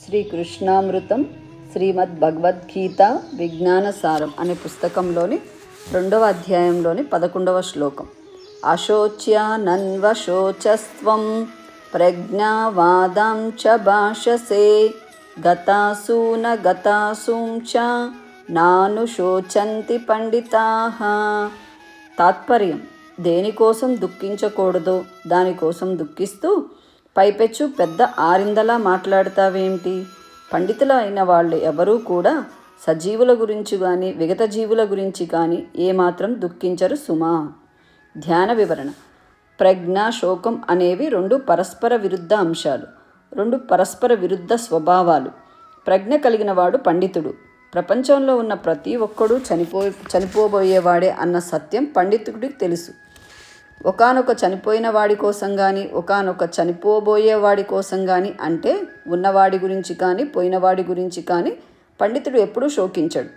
శ్రీకృష్ణామృతం శ్రీమద్ భగవద్గీత విజ్ఞానసారం అనే పుస్తకంలోని 2వ అధ్యాయంలోని 11వ శ్లోకం. అశోచ్యానన్వశోచస్త్వం ప్రజ్ఞావాదాం చ భాషసే గతాసూన గతాసూం చ నానుశోచంతి పండితాః. తాత్పర్యం: దేనికోసం దుఃఖించకూడదో దానికోసం దుఃఖిస్తూ పైపెచ్చు పెద్ద ఆరిందలా మాట్లాడతావేమిటి? పండితులు అయిన వాళ్ళు ఎవరూ కూడా సజీవుల గురించి కానీ విగత జీవుల గురించి కానీ ఏమాత్రం దుఃఖించరు సుమా. ధ్యాన వివరణ: ప్రజ్ఞ, శోకం అనేవి 2 పరస్పర విరుద్ధ అంశాలు, 2 పరస్పర విరుద్ధ స్వభావాలు. ప్రజ్ఞ కలిగిన వాడు పండితుడు. ప్రపంచంలో ఉన్న ప్రతి ఒక్కడూ చనిపోబోయేవాడే అన్న సత్యం పండితుడికి తెలుసు. ఒకానొక చనిపోయిన వాడి కోసం కానీ ఒకానొక చనిపోబోయేవాడి కోసం కానీ, అంటే ఉన్నవాడి గురించి కానీ పోయినవాడి గురించి కానీ పండితుడు ఎప్పుడూ శోకించడు.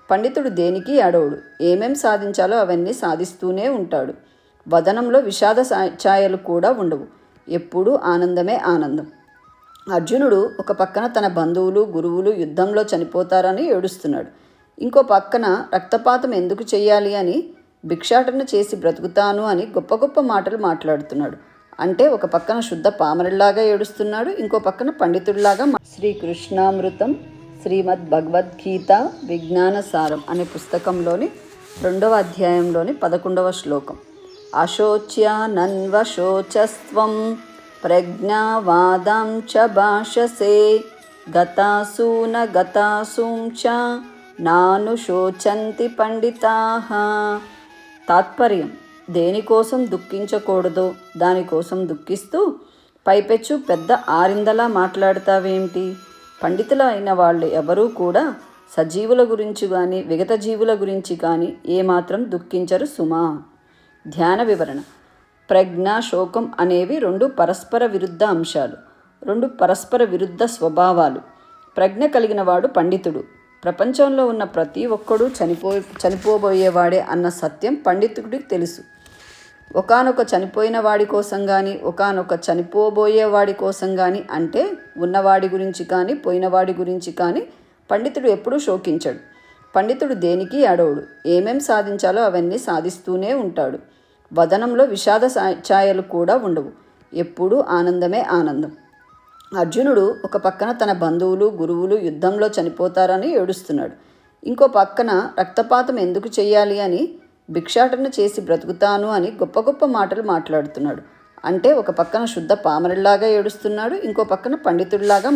పండితుడు దేనికి అడవుడు. ఏమేం సాధించాలో అవన్నీ సాధిస్తూనే ఉంటాడు. వదనంలో విషాద ఛాయలు కూడా ఉండవు. ఎప్పుడూ ఆనందమే ఆనందం. అర్జునుడు ఒక పక్కన తన బంధువులు గురువులు యుద్ధంలో చనిపోతారని ఏడుస్తున్నాడు. ఇంకో పక్కన రక్తపాతం ఎందుకు చెయ్యాలి అని భిక్షాటన చేసి బ్రతుకుతాను అని గొప్ప గొప్ప మాటలు మాట్లాడుతున్నాడు. అంటే ఒక పక్కన శుద్ధ పామరులాగా ఏడుస్తున్నాడు, ఇంకో పక్కన పండితుడిలాగా. శ్రీకృష్ణామృతం శ్రీమద్ భగవద్గీత విజ్ఞానసారం అనే పుస్తకంలోని 2వ అధ్యాయంలోని 11వ శ్లోకం. అశోచ్యానన్వశోచస్త్వం ప్రజ్ఞావాదాం చ భాషసే గతాసూన గతాసూం చ నానుశోచంతి పండితాః. తాత్పర్యం: దేనికోసం దుఃఖించకూడదో దానికోసం దుఃఖిస్తూ పైపెచ్చు పెద్ద ఆరిందలా మాట్లాడతావేమిటి? పండితులు అయిన వాళ్ళు ఎవరూ కూడా సజీవుల గురించి కానీ విగత జీవుల గురించి కానీ ఏమాత్రం దుఃఖించరు సుమా. ధ్యాన వివరణ: ప్రజ్ఞ, శోకం అనేవి 2 పరస్పర విరుద్ధ అంశాలు, 2 పరస్పర విరుద్ధ స్వభావాలు. ప్రజ్ఞ కలిగిన వాడు పండితుడు. ప్రపంచంలో ఉన్న ప్రతి ఒక్కడూ చనిపోబోయేవాడే అన్న సత్యం పండితుడికి తెలుసు. ఒకానొక చనిపోయిన వాడి కోసం కానీ ఒకానొక చనిపోబోయేవాడి కోసం కానీ, అంటే ఉన్నవాడి గురించి కానీ పోయినవాడి గురించి కానీ పండితుడు ఎప్పుడూ శోకించడు. పండితుడు దేనికి అడవుడు. ఏమేం సాధించాలో అవన్నీ సాధిస్తూనే ఉంటాడు. వదనంలో విషాద ఛాయలు కూడా ఉండవు. ఎప్పుడూ ఆనందమే ఆనందం. అర్జునుడు ఒక పక్కన తన బంధువులు గురువులు యుద్ధంలో చనిపోతారని ఏడుస్తున్నాడు. ఇంకో పక్కన రక్తపాతం ఎందుకు చెయ్యాలి అని భిక్షాటన చేసి బ్రతుకుతాను అని గొప్ప గొప్ప మాటలు మాట్లాడుతున్నాడు. అంటే ఒక పక్కన శుద్ధ పామరులాగా ఏడుస్తున్నాడు, ఇంకో పక్కన పండితుడిలాగా